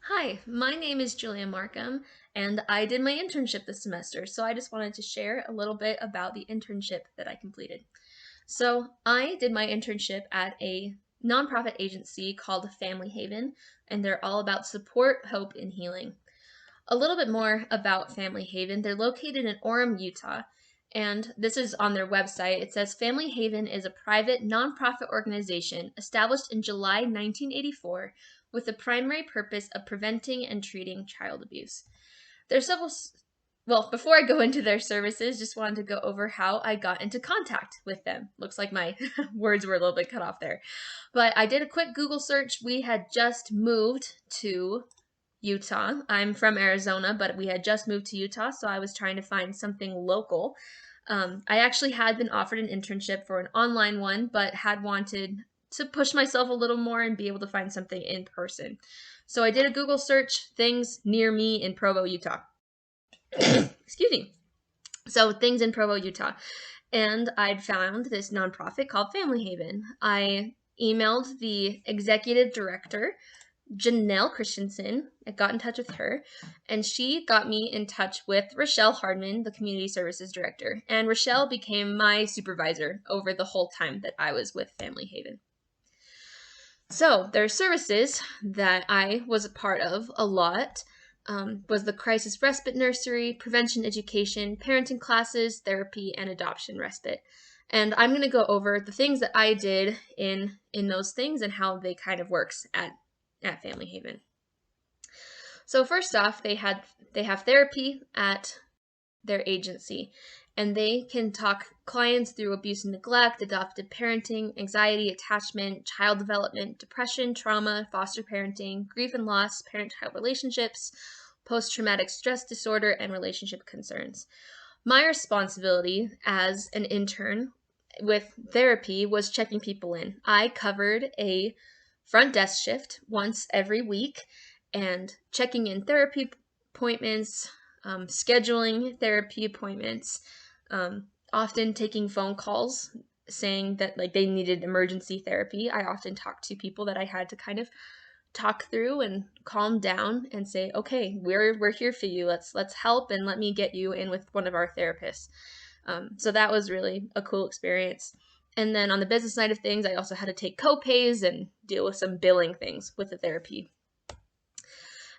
Hi, my name is Julia Markham, and I did my internship this semester, so I just wanted to share a little bit about the internship that I completed. So, I did my internship at a nonprofit agency called Family Haven, and they're all about support, hope, and healing. A little bit more about Family Haven. They're located in Orem, Utah, and this is on their website. It says Family Haven is a private nonprofit organization established in July 1984 with the primary purpose of preventing and treating child abuse. There's several before I go into their services, just wanted to go over how I got into contact with them. Looks like my words were a little bit cut off there. But I did a quick Google search. We had just moved to Utah. I'm from Arizona, but we had just moved to Utah, so I was trying to find something local. I actually had been offered an internship for an online one, but had wanted to push myself a little more and be able to find something in person. So I did a Google search, things near me in Provo, Utah. Excuse me. So things in Provo, Utah. And I'd found this nonprofit called Family Haven. I emailed the executive director, Janelle Christensen. I got in touch with her, and she got me in touch with Rochelle Hardman, the community services director. And Rochelle became my supervisor over the whole time that I was with Family Haven. So their services that I was a part of a lot was the crisis respite nursery, prevention education, parenting classes, therapy, and adoption respite. And I'm going to go over the things that I did in those things and how they kind of works at Family Haven. So first off, they have therapy at their agency, and they can talk clients through abuse and neglect, adoptive parenting, anxiety, attachment, child development, depression, trauma, foster parenting, grief and loss, parent-child relationships, post-traumatic stress disorder, and relationship concerns. My responsibility as an intern with therapy was checking people in. I covered a front desk shift once every week and checking in therapy appointments, scheduling therapy appointments, often taking phone calls saying that like they needed emergency therapy. I often talked to people that I had to kind of talk through and calm down and say, okay, we're here for you. Let's help, and let me get you in with one of our therapists. So that was really a cool experience. And then on the business side of things, I also had to take co-pays and deal with some billing things with the therapy.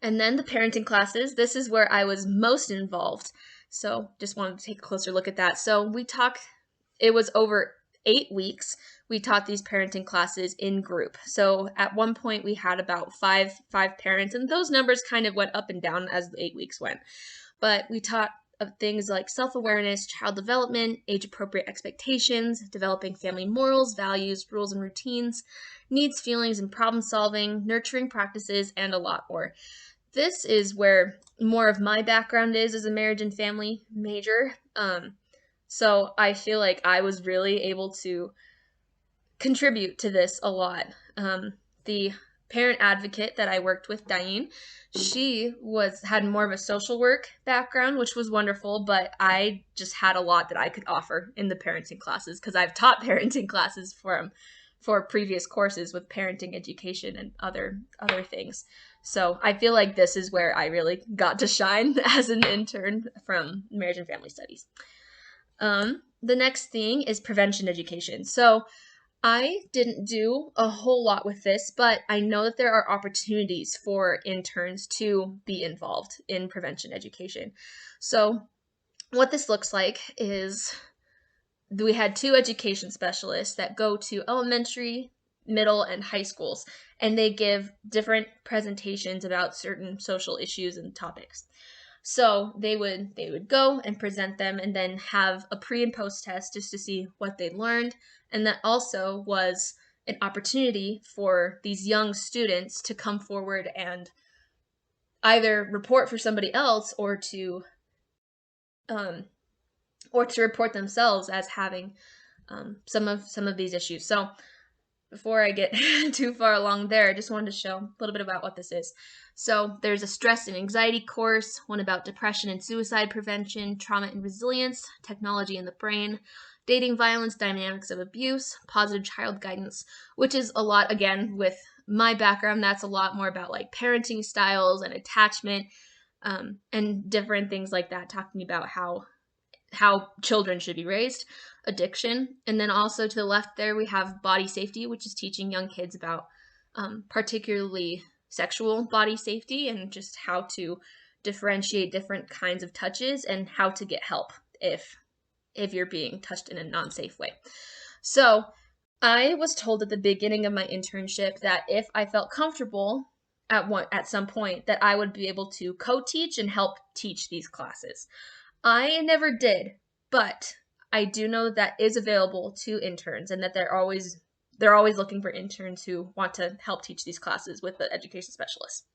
And then the parenting classes, this is where I was most involved. So just wanted to take a closer look at that. So it was over 8 weeks. We taught these parenting classes in group. So at one point we had about five parents, and those numbers kind of went up and down as the 8 weeks went. But we taught of things like self-awareness, child development, age-appropriate expectations, developing family morals, values, rules and routines, needs, feelings, and problem solving, nurturing practices, and a lot more. This is where more of my background is as a marriage and family major. So I feel like I was really able to contribute to this a lot. The parent advocate that I worked with, Diane, she had more of a social work background, which was wonderful, but I just had a lot that I could offer in the parenting classes because I've taught parenting classes for previous courses with parenting education and other things. So I feel like this is where I really got to shine as an intern from marriage and family studies. The next thing is prevention education. So I didn't do a whole lot with this, but I know that there are opportunities for interns to be involved in prevention education. So what this looks like is we had 2 education specialists that go to elementary, middle, and high schools, and they give different presentations about certain social issues and topics. So they would go and present them and then have a pre and post test just to see what they learned. And that also was an opportunity for these young students to come forward and either report for somebody else or to report themselves as having some of these issues. So before I get too far along there, I just wanted to show a little bit about what this is. So there's a stress and anxiety course, one about depression and suicide prevention, trauma and resilience, technology in the brain, dating violence, dynamics of abuse, positive child guidance, which is a lot, again, with my background, that's a lot more about like parenting styles and attachment, and different things like that, talking about how children should be raised, addiction. And then also to the left there, we have body safety, which is teaching young kids about particularly sexual body safety and just how to differentiate different kinds of touches and how to get help if you're being touched in a non-safe way. So I was told at the beginning of my internship that if I felt comfortable at some point, that I would be able to co-teach and help teach these classes. I never did, but I do know that is available to interns, and that they're always looking for interns who want to help teach these classes with the education specialists.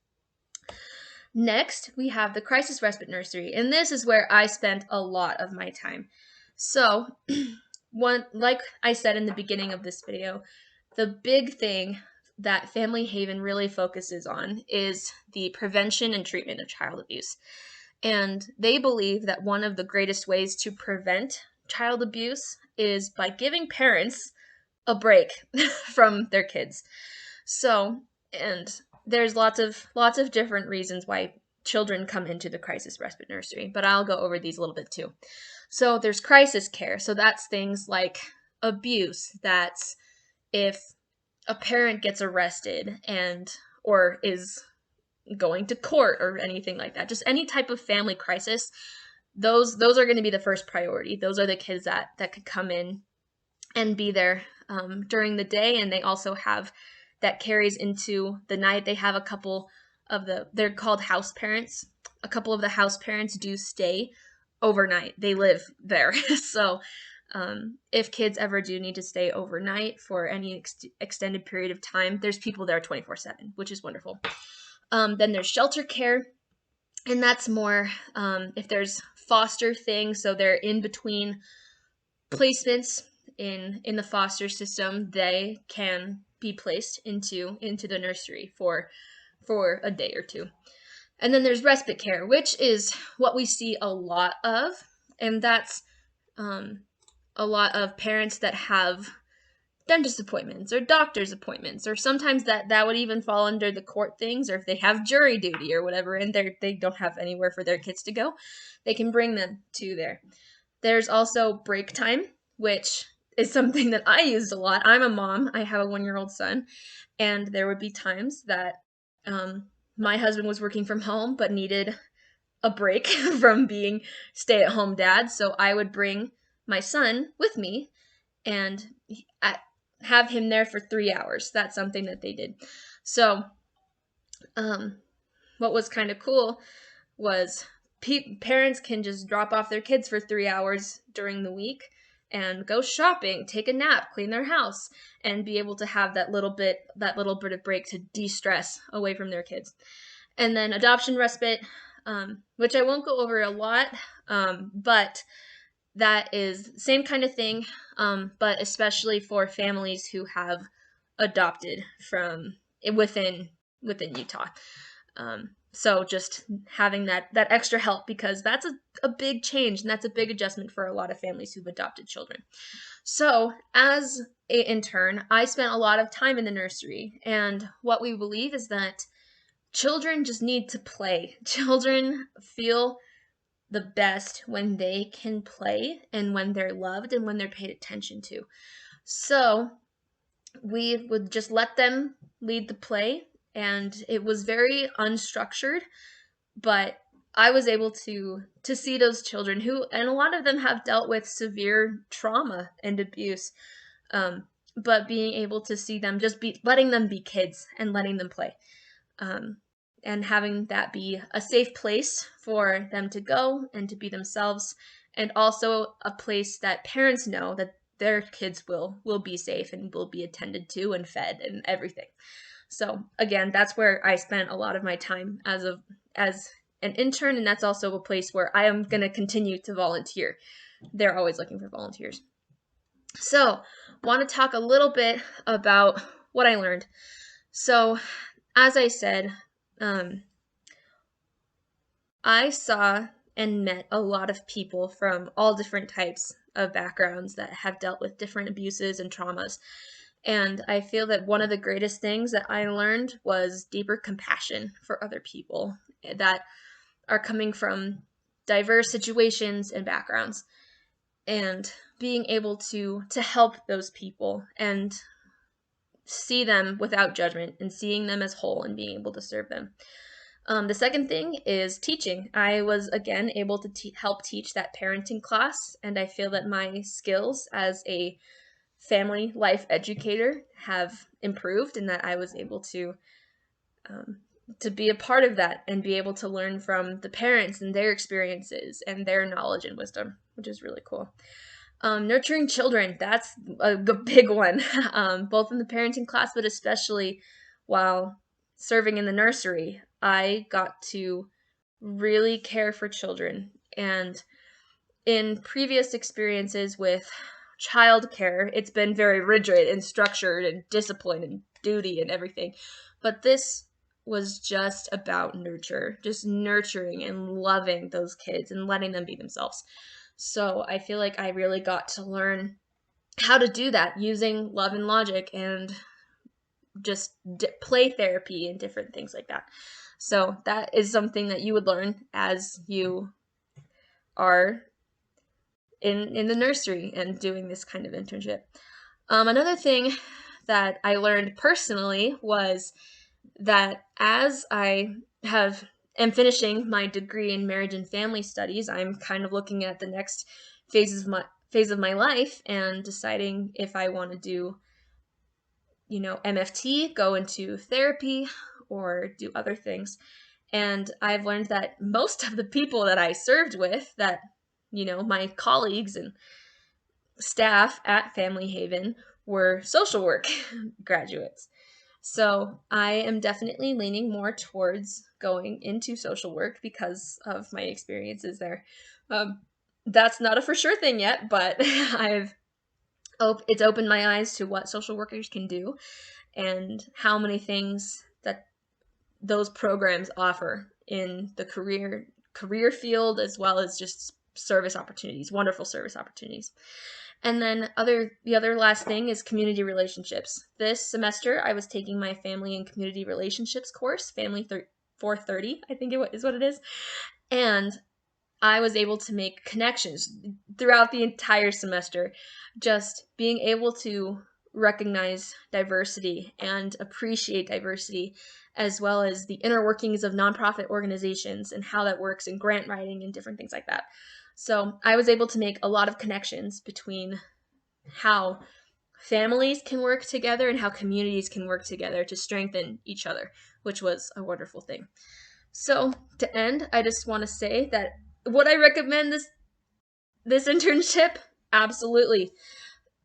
Next, we have the crisis respite nursery, and this is where I spent a lot of my time. So, like I said in the beginning of this video, the big thing that Family Haven really focuses on is the prevention and treatment of child abuse. And they believe that one of the greatest ways to prevent child abuse is by giving parents a break from their kids. So, and there's lots of different reasons why children come into the crisis respite nursery, but I'll go over these a little bit too. So there's crisis care. So that's things like abuse. That's if a parent gets arrested or is going to court or anything like that. Just any type of family crisis. Those are going to be the first priority. Those are the kids that could come in and be there during the day, and they also have that carries into the night. They have a couple of they're called house parents. A couple of the house parents do stay overnight. They live there. So if kids ever do need to stay overnight for any extended period of time, there's people there 24/7, which is wonderful. Then there's shelter care, and that's more if there's foster things, so they're in between placements in the foster system, they can be placed into the nursery for a day or two. And then there's respite care, which is what we see a lot of, and that's a lot of parents that have dentist appointments or doctor's appointments, or sometimes that would even fall under the court things, or if they have jury duty or whatever, and they don't have anywhere for their kids to go, they can bring them to there. There's also break time, which is something that I used a lot. I'm a mom. I have a 1-year-old son, and there would be times that my husband was working from home but needed a break from being stay-at-home dad, so I would bring my son with me and have him there for 3 hours. That's something that they did. So what was kind of cool was parents can just drop off their kids for 3 hours during the week and go shopping, take a nap, clean their house, and be able to have that little bit of break to de-stress away from their kids. And then adoption respite, which I won't go over a lot, but that is same kind of thing, but especially for families who have adopted from within Utah. So just having that extra help, because that's a big change, and that's a big adjustment for a lot of families who've adopted children. So as an intern, I spent a lot of time in the nursery, and what we believe is that children just need to play. Children feel the best when they can play and when they're loved and when they're paid attention to. So we would just let them lead the play, and it was very unstructured, but I was able to see those children who, and a lot of them have dealt with severe trauma and abuse, but being able to see them, letting them be kids and letting them play. And having that be a safe place for them to go and to be themselves, and also a place that parents know that their kids will be safe and will be attended to and fed and everything. So again, that's where I spent a lot of my time as an intern, and that's also a place where I am going to continue to volunteer. They're always looking for volunteers. So, want to talk a little bit about what I learned. So, as I said, I saw and met a lot of people from all different types of backgrounds that have dealt with different abuses and traumas. And I feel that one of the greatest things that I learned was deeper compassion for other people that are coming from diverse situations and backgrounds, and being able to help those people and see them without judgment and seeing them as whole and being able to serve them. The second thing is teaching. I was again able to help teach that parenting class, and I feel that my skills as a family life educator have improved, and that I was able to be a part of that and be able to learn from the parents and their experiences and their knowledge and wisdom, which is really cool. Nurturing children, that's a big one, both in the parenting class, but especially while serving in the nursery. I got to really care for children. And in previous experiences with childcare, it's been very rigid and structured and discipline and duty and everything. But this was just about nurture, just nurturing and loving those kids and letting them be themselves. So I feel like I really got to learn how to do that using love and logic and just play therapy and different things like that. So that is something that you would learn as you are in the nursery and doing this kind of internship. Another thing that I learned personally was that as I am finishing my degree in marriage and family studies, I'm kind of looking at the next phase of my life and deciding if I want to do, MFT, go into therapy, or do other things. And I've learned that most of the people that I served with, that, my colleagues and staff at Family Haven, were social work graduates. So I am definitely leaning more towards going into social work because of my experiences there. That's not a for sure thing yet, but it's opened my eyes to what social workers can do and how many things that those programs offer in the career field, as well as just service opportunities, wonderful service opportunities. And then the other last thing is community relationships. This semester, I was taking my family and community relationships course, Family 430, I think is what it is. And I was able to make connections throughout the entire semester, just being able to recognize diversity and appreciate diversity, as well as the inner workings of nonprofit organizations and how that works in grant writing and different things like that. So I was able to make a lot of connections between how families can work together and how communities can work together to strengthen each other, which was a wonderful thing. So to end, I just want to say that would I recommend this internship? Absolutely.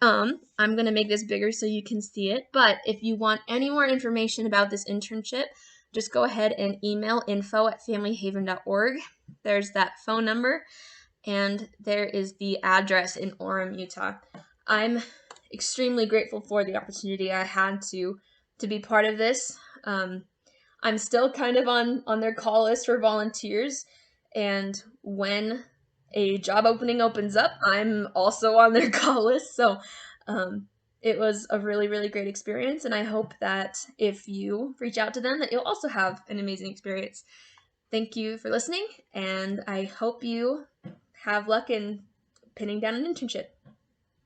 I'm going to make this bigger so you can see it, but if you want any more information about this internship, just go ahead and email info@familyhaven.org. There's that phone number, and there is the address in Orem, Utah. I'm extremely grateful for the opportunity I had to be part of this. I'm still kind of on their call list for volunteers, and when a job opening opens up, I'm also on their call list. So it was a really, really great experience, and I hope that if you reach out to them, that you'll also have an amazing experience. Thank you for listening, and I hope you have luck in pinning down an internship.